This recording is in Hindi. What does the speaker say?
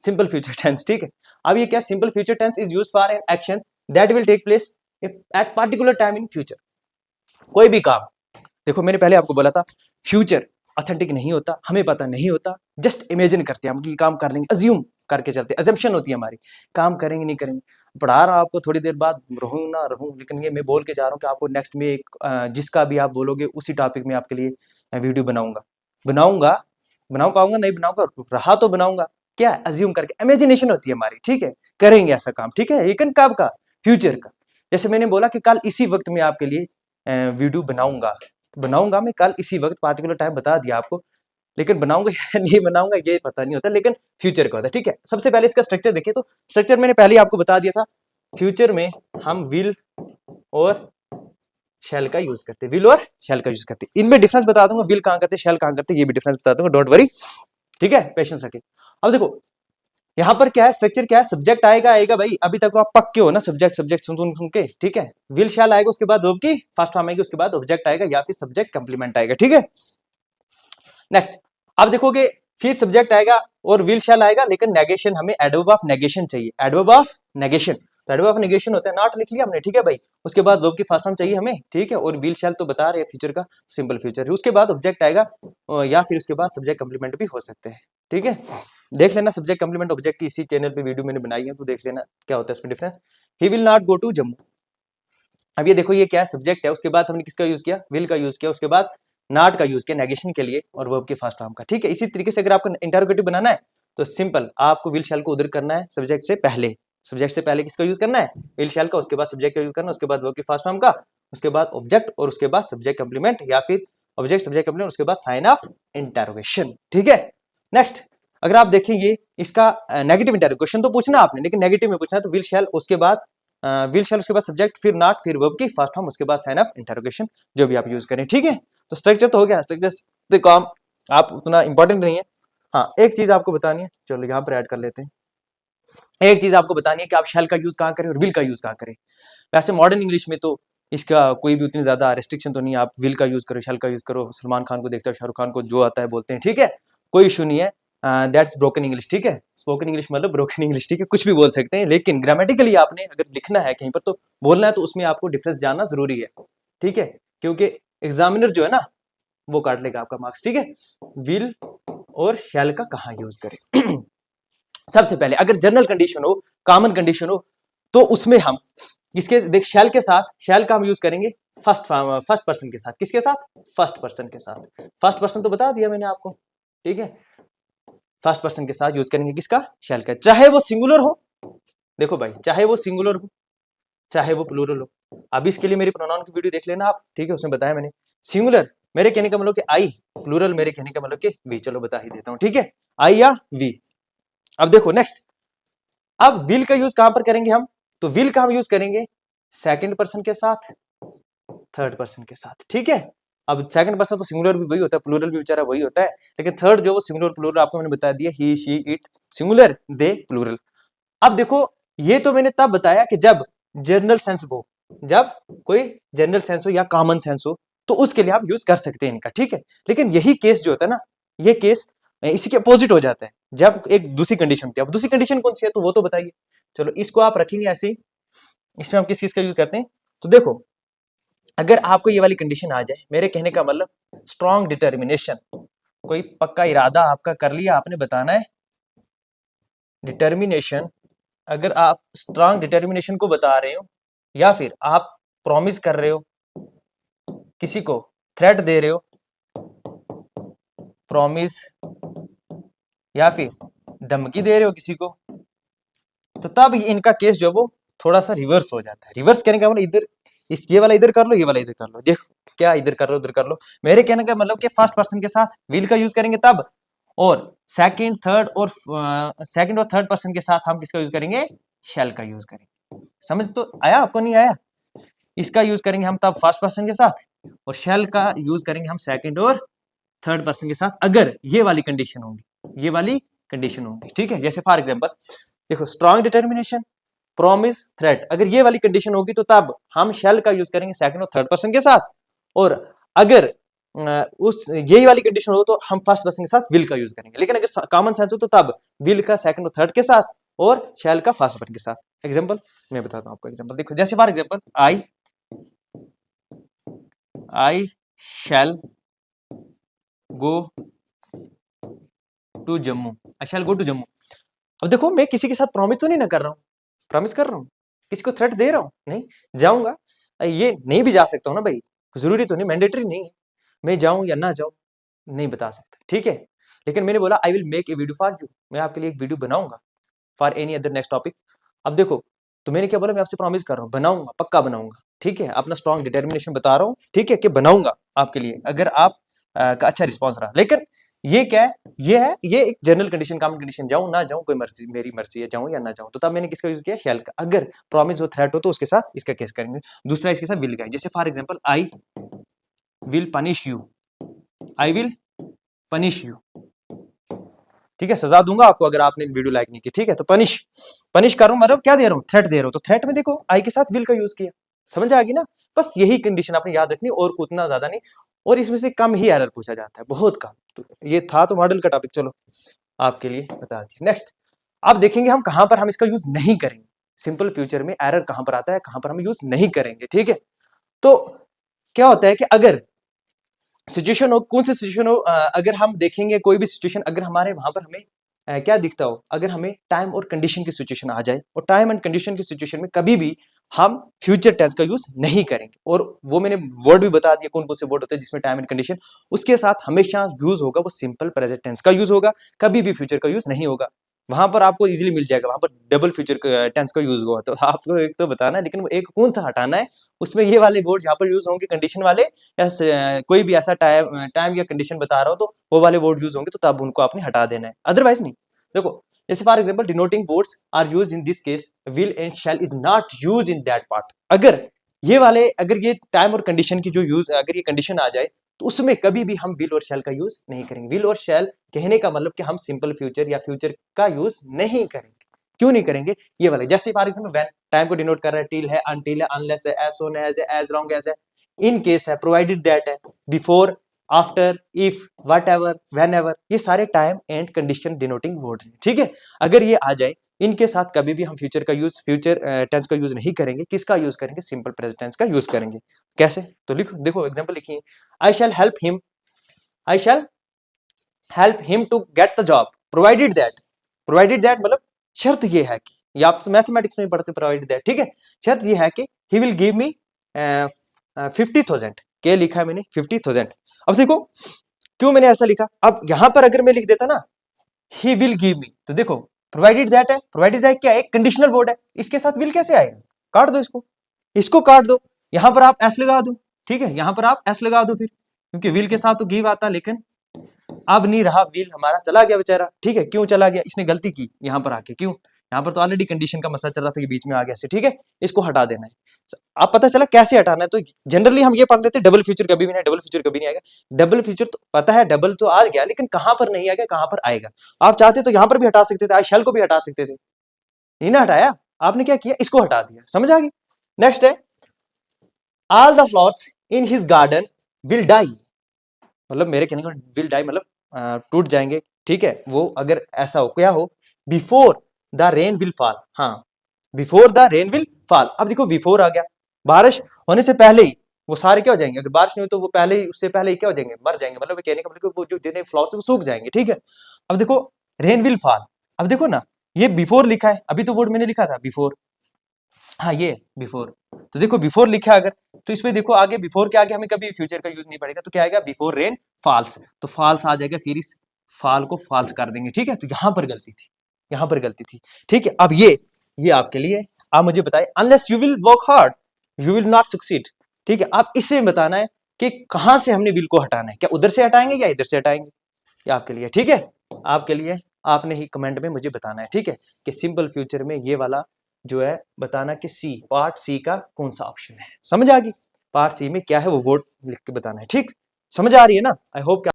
सिंपल फ्यूचर टेंस, ठीक है। अब ये क्या, simple future tense is used for an action that will take place at particular time in future. कोई भी काम, देखो मैंने पहले आपको बोला था फ्यूचर ऑथेंटिक नहीं होता, हमें पता नहीं होता, जस्ट इमेजिन करते हैं हम कि काम कर लेंगे, अज्यूम करके चलते, अजम्पशन होती है हमारी, काम करेंगे नहीं करेंगे। पढ़ा रहा हूं आपको, थोड़ी देर बाद रहूं ना रहूं, लेकिन ये मैं बोल के जा रहा हूं कि आपको नेक्स्ट में एक जिसका भी आप बोलोगे उसी टॉपिक में आपके लिए वीडियो बनाऊंगा। बना पाऊंगा नहीं बनाऊंगा, रहा तो बनाऊंगा, क्या अज्यूम करके, इमेजिनेशन होती है हमारी, ठीक है, करेंगे ऐसा काम, ठीक है, लेकिन कब का, फ्यूचर का। जैसे मैंने बोला कि कल इसी वक्त में आपके लिए वीडियो बनाऊंगा मैं कल इसी वक्त, पार्टिकुलर टाइम बता दिया आपको, लेकिन बनाऊंगा या नहीं बनाऊंगा ये पता नहीं होता, लेकिन फ्यूचर का होता है, ठीक है। सबसे पहले इसका स्ट्रक्चर देखिए, तो स्ट्रक्चर मैंने पहले ही आपको बता दिया था, फ्यूचर में हम विल और शैल का यूज करते, विल और शैल का यूज करते। इनमें डिफरेंस बता दूंगा, विल कहां करते, शैल कहां करते, ये भी डिफरेंस बता दूंगा, डोंट वरी, ठीक है, पेशेंस रखें। अब देखो यहाँ पर क्या है, स्ट्रक्चर क्या है, सब्जेक्ट आएगा भाई, अभी तक आप पक्के हो ना, सब्जेक्ट सुन के, ठीक है। विल शैल आएगा, उसके बाद वर्ब की फर्स्ट फॉर्म आएगी, उसके बाद ऑब्जेक्ट आएगा या फिर सब्जेक्ट कंप्लीमेंट आएगा, ठीक है। नेक्स्ट, अब देखोगे फिर सब्जेक्ट आएगा और विल शैल आएगा, लेकिन नेगेशन, हमें एडवर्ब ऑफ नेगेशन चाहिए, एडवर्ब ऑफ नेगेशन। तो एडवर्ब ऑफ नेगेशन होता है, नॉट लिख लिया हमने, ठीक है भाई। उसके बाद वर्ब की फर्स्ट फॉर्म चाहिए हमें, ठीक है, और विल शैल तो बता रहे हैं फ्यूचर का, सिंपल फ्यूचर। उसके बाद ऑब्जेक्ट आएगा या फिर उसके बाद सब्जेक्ट कंप्लीमेंट भी हो सकते हैं, ठीक है। देख लेना सब्जेक्ट कंप्लीमेंट ऑब्जेक्ट की इसी चैनल पे वीडियो मैंने बनाई है, तो देख लेना क्या होता है इसमें difference. He will not go to Jammu, अब ये देखो ये क्या है, सब्जेक्ट है, उसके बाद हमने किसका यूज किया, विल का यूज किया, उसके बाद नॉट का यूज किया नेगेशन के लिए और वर्ब के फर्स्ट फॉर्म का, ठीक है। इसी तरीके से अगर आपको इंटरोगेटिव बनाना है तो सिंपल आपको विल शैल को उधर करना है, सब्जेक्ट से पहले किसका यूज करना है, विल शैल का, उसके बाद सब्जेक्ट का यूज करना, उसके बाद वर्ब के फर्स्ट फॉर्म का, उसके बाद ऑब्जेक्ट और उसके बाद सब्जेक्ट कंप्लीमेंट या फिर ऑब्जेक्ट सब्जेक्ट कंप्लीमेंट, उसके बाद साइन ऑफ इंटरोगेशन, ठीक है। नेक्स्ट, अगर आप देखेंगे इसका नेगेटिव इंटरोगेशन तो पूछना आपने, लेकिन नेगेटिव में पूछना है तो विल शैल, उसके बाद विल शैल, उसके बाद सब्जेक्ट, फिर नॉट, फिर वर्ब की फर्स्ट फॉर्म, उसके बाद साइन ऑफ इंटरोगेशन, जो भी आप यूज करें, ठीक है। तो स्ट्रक्चर तो हो गया, स्ट्रक्चर काम आप उतना इंपॉर्टेंट नहीं है। हाँ, एक चीज आपको बतानी है, चलो यहाँ पर ऐड कर लेते हैं। एक चीज आपको बतानी है कि आप शैल का यूज कहाँ करें और विल का यूज कहाँ करें। वैसे मॉडर्न इंग्लिश में तो इसका कोई भी उतनी ज्यादा रेस्ट्रिक्शन तो नहीं है, आप विल का यूज करो, शैल का यूज करो, सलमान खान को देखते हो, शाहरुख खान को, जो आता है बोलते हैं, ठीक है, कोई इशू नहीं है। दैट्स ब्रोकन इंग्लिश, ठीक है, स्पोकन इंग्लिश मतलब ब्रोकन इंग्लिश, ठीक है, कुछ भी बोल सकते हैं, लेकिन ग्रामेटिकली आपने अगर लिखना है कहीं पर तो बोलना है, तो उसमें आपको डिफरेंस जानना जरूरी है, ठीक है, क्योंकि एग्जामिनर जो है ना वो काट लेगा आपका मार्क्स, ठीक है। विल और शैल का कहाँ यूज करें सबसे पहले अगर जनरल कंडीशन हो, कॉमन कंडीशन हो, तो उसमें हम इसके देख शैल के साथ, शैल का हम यूज करेंगे फर्स्ट पर्सन के साथ, किसके साथ, फर्स्ट पर्सन के साथ। फर्स्ट पर्सन तो बता दिया मैंने आपको, ठीक है, फर्स्ट पर्सन के साथ यूज करेंगे किसका, शैल का, चाहे वो सिंगुलर हो, देखो भाई, चाहे वो सिंगुलर हो चाहे वो प्लूरल हो। अब इसके लिए मेरी प्रोनाउन की वीडियो देख लेना आप, ठीक है, उसमें बताया मैंने, सिंगुलर मेरे कहने का मतलब कि आई, प्लूरल मेरे कहने का मतलब कि वी, चलो बता ही देता हूं, ठीक है, आई या वी। अब देखो नेक्स्ट, अब विल का यूज कहां पर करेंगे हम, तो विल का हम यूज करेंगे सेकंड पर्सन के साथ, थर्ड पर्सन के साथ, ठीक है। अब सेकंड पर्सन तो सिंगुलर भी वही होता है, प्लूरल भी बेचारा वही होता है, लेकिन थर्ड जो वो सिंगुलर प्लूरल आपको मैंने बता दिया, he she it, singular they plural. अब देखो ये तो मैंने तब बताया कि जब जनरल सेंस हो, जब कोई जनरल सेंस हो या कॉमन सेंस हो, तो उसके लिए आप यूज कर सकते हैं इनका, ठीक है। लेकिन यही केस जो होता है ना, ये केस इसी के अपोजिट हो जाता है जब एक दूसरी कंडीशन होती है। अब दूसरी कंडीशन कौन सी है तो वो तो बताइए, चलो इसको आप रखेंगे ऐसे ही, इसमें हम किस चीज का यूज करते हैं, तो देखो अगर आपको ये वाली कंडीशन आ जाए, मेरे कहने का मतलब स्ट्रॉन्ग डिटर्मिनेशन, कोई पक्का इरादा आपका कर लिया आपने, बताना है डिटर्मिनेशन, अगर आप स्ट्रांग डिटर्मिनेशन को बता रहे हो या फिर आप प्रॉमिस कर रहे हो किसी को, थ्रेट दे रहे हो, प्रॉमिस या फिर धमकी दे रहे हो किसी को, तो तब इनका केस जो वो थोड़ा सा रिवर्स हो जाता है। रिवर्स कहने का मतलब इधर इस ये वाला इधर कर लो, ये वाला इधर कर लो, देखो क्या इधर कर लो उधर कर लो। मेरे कहने का मतलब कि फर्स्ट पर्सन के साथ विल का यूज करेंगे तब, और सेकंड और थर्ड पर्सन के साथ हम किसका यूज करेंगे, शैल का यूज करेंगे। समझ तो आया आपको, नहीं आया, इसका यूज करेंगे हम तब फर्स्ट पर्सन के साथ, और शैल का यूज करेंगे हम सेकंड और थर्ड पर्सन के साथ, अगर ये वाली कंडीशन होगी, ये वाली कंडीशन होगी, ठीक है। जैसे फॉर एग्जांपल देखो स्ट्रॉन्ग डिटर्मिनेशन, प्रॉमिस, थ्रेट, अगर ये वाली कंडीशन होगी तो तब हम शैल का यूज करेंगे सेकंड और थर्ड पर्सन के साथ, और अगर उस यही वाली कंडीशन हो तो हम फर्स्ट पर्सन के साथ विल का यूज करेंगे, लेकिन अगर कॉमन सेंस हो तो तब विल का सेकंड और थर्ड के साथ और शैल का फर्स्ट पर्सन के साथ। एग्जांपल मैं बताता हूं आपको, एग्जांपल देखो, जैसे for example I shall go to Jammu, I shall go to Jammu. अब देखो मैं किसी के साथ प्रॉमिस तो नहीं ना कर रहा हूँ, प्रॉमिस कर रहा हूँ, किसी को थ्रेट दे रहा हूँ नहीं, जाऊंगा, ये नहीं भी जा सकता हूँ ना भाई, जरूरी तो नहीं, मैंडेटरी नहीं है मैं जाऊं या ना जाऊं, नहीं बता सकता, ठीक है। लेकिन मैंने बोला I will make a video for you, मैं आपके लिए एक वीडियो बनाऊंगा for any other next topic. अब देखो, तो मैंने क्या बोला, मैं आपसे प्रॉमिस कर रहा हूँ बनाऊंगा, पक्का बनाऊंगा, ठीक है, अपना स्ट्रॉन्ग डिटर्मिनेशन बता रहा हूँ, ठीक है, कि बनाऊंगा आपके लिए अगर आप का अच्छा रिस्पॉन्स रहा। लेकिन ये क्या है, ये एक जनरल कंडीशन, कॉमन कंडीशन, जाऊं ना जाऊं कोई मर्जी, मेरी मर्जी है, जाऊं या ना जाऊं। तो तब मैंने किसका यूज किया, शैल का। अगर प्रॉमिस हो, थ्रेट हो तो उसके साथ इसका केस करेंगे। दूसरा इसके साथ विल का, जैसे for example I will punish you, I will punish you, ठीक है, सजा दूंगा आपको अगर आपने वीडियो लाइक नहीं की, ठीक है। तो पनिश कर रहा हूं, मतलब क्या दे रहा हूं, थ्रेट दे रहा हूं। तो थ्रेट में देखो आई के साथ विल का यूज किया, समझ आ गई ना। बस यही कंडीशन आपने याद रखनी, और उतना ज्यादा नहीं, और इसमें से कम ही एरर पूछा जाता है, बहुत कम। तो ये था तो मॉडल का टॉपिक, चलो आपके लिए बता दिया। नेक्स्ट अब देखेंगे हम कहां पर हम इसका यूज नहीं करेंगे, सिंपल फ्यूचर में एरर कहां पर आता है, कहां पर हम यूज नहीं करेंगे, ठीक है। तो क्या होता है कि अगर सिचुएशन हो, कौन सी सिचुएशन हो, अगर हम देखेंगे कोई भी सिचुएशन, अगर हमारे वहां पर हमें क्या दिखता हो, अगर हमें टाइम और कंडीशन की सिचुएशन आ जाए, और टाइम एंड कंडीशन की सिचुएशन में कभी भी हम फ्यूचर टेंस का यूज नहीं करेंगे। और वो मैंने वर्ड भी बता दिया कौन कौन से वर्ड होते हैं जिसमें टाइम एंड कंडीशन, उसके साथ हमेशा यूज होगा वो सिंपल प्रेजेंट टेंस का यूज होगा, कभी भी फ्यूचर का यूज नहीं होगा। वहां पर आपको इजीली मिल जाएगा, वहां पर डबल फ्यूचर टेंस का यूज हुआ, तो आपको एक तो बताना है, लेकिन वो एक कौन सा हटाना है, उसमें ये वाले वर्ड यहाँ पर यूज होंगे कंडीशन वाले, या कोई भी ऐसा टाइम या कंडीशन बता रहा हो तो वो वाले वर्ड यूज होंगे, तो तब उनको आपने हटा देना है, अदरवाइज नहीं। देखो जैसे for example denoting words are used in this case, will and shall is not used in that part. अगर ये वाले, अगर ये टाइम और कंडीशन की जो यूज, अगर ये कंडीशन आ जाए तो उसमें कभी भी हम विल और शैल का यूज नहीं करेंगे। विल और शैल कहने का मतलब कि हम सिंपल फ्यूचर या फ्यूचर का यूज नहीं करेंगे। क्यों नहीं करेंगे, ये वाले, जैसे फॉर एग्जांपल व्हेन टाइम को डिनोट कर रहा है, टिल है, अनटिल है, अनलेस है, एज सून एज है, एज लॉन्ग एज है, इन केस है, प्रोवाइडेड दैट है, before, after, if, what ever, when ever, ये सारे time and condition denoting words हैं, ठीक है। अगर ये आ जाए, इनके साथ कभी भी हम फ्यूचर का यूज, फ्यूचर टेंस का यूज नहीं करेंगे, किसका यूज करेंगे, सिंपल प्रेजेंट टेंस का यूज करेंगे। कैसे, तो लिखो, देखो एग्जांपल लिखिए, I shall help him, I shall help him to get the job, provided that मतलब शर्त ये है कि, या आप तो मैथमेटिक्स में पढ़ते प्रोवाइडेड दैट, ठीक है, शर्त ये है कि ही विल गिव मी 50,000, क्या लिखा है मैंने 50,000। अब देखो क्यों मैंने ऐसा लिखा, अब यहां पर अगर मैं लिख देता ना ही विल गिव मी, तो देखो प्रोवाइडेड दैट है, प्रोवाइडेड दैट क्या है, एक कंडीशनल वर्ड है, इसके साथ विल कैसे आएगा, काट दो इसको, इसको काट दो, यहां पर आप एस लगा दो, ठीक है, यहां पर आप एस लगा दो फिर, क्योंकि विल के साथ तो गिव आता, लेकिन अब नहीं रहा, विल हमारा चला गया बेचारा, ठीक है। क्यों चला गया, इसने गलती की यहां पर आके, क्यों, यहाँ पर तो ऑलरेडी कंडीशन का मसला चल रहा था कि बीच में आ गया से, ठीक है, इसको हटा देना है। अब पता चला कैसे हटाना है, तो जनरली हम ये पढ़ लेते हैं डबल फ्यूचर कभी भी नहीं, डबल फ्यूचर कभी नहीं आएगा। डबल फ्यूचर तो पता है, डबल तो आ गया, लेकिन कहां पर नहीं आएगा, कहां पर आएगा। आप चाहते तो यहां पर भी हटा सकते थे, आई शैल को भी हटा सकते थे, नहीं ना हटाया, आपने क्या किया, इसको हटा दिया, समझ आ गई। नेक्स्ट है all the flowers in his garden will die, मतलब मेरे कहने का विल डाई मतलब टूट जाएंगे, ठीक है। वो अगर ऐसा हो, क्या हो, before the rain will fall, हाँ before the rain will fall. अब देखो बिफोर आ गया, बारिश होने से पहले ही वो सारे क्या हो जाएंगे, अगर बारिश नहीं हुई तो वो पहले ही, उससे पहले ही क्या हो जाएंगे, मर जाएंगे, मतलब कहने का मतलब वो जो जितने फ्लावर्स वो सूख जाएंगे, ठीक है। अब देखो रेन विल फॉल, अब देखो ना ये बिफोर लिखा है, अभी तो वर्ड मैंने लिखा था बिफोर, हाँ ये बिफोर, तो देखो बिफोर लिखा है अगर, तो इसमें देखो आगे बिफोर के आगे हमें कभी फ्यूचर का यूज नहीं पड़ेगा, तो क्या आएगा, बिफोर रेन फॉल्स, तो फॉल्स आ जाएगा, फिर इस फॉल को फॉल्स कर देंगे, ठीक है। तो यहां पर गलती थी, यहां पर गलती थी, ठीक है। अब ये आपके लिए, आप मुझे बताइए, unless you will work hard you will not succeed, ठीक है। आप इसमें बताना है कि कहां से हमने विल को हटाना है, क्या उधर से हटाएंगे या इधर से हटाएंगे, ये आपके लिए, ठीक है, आपके लिए, आपने ही कमेंट में मुझे बताना है, ठीक है, कि सिंपल फ्यूचर में ये वाला जो है बताना कि सी, पार्ट सी का कौन सा ऑप्शन है, समझ आ गई, पार्ट सी में क्या है वो वर्ड लिख के बताना है, ठीक, समझ आ रही है ना, आई होप।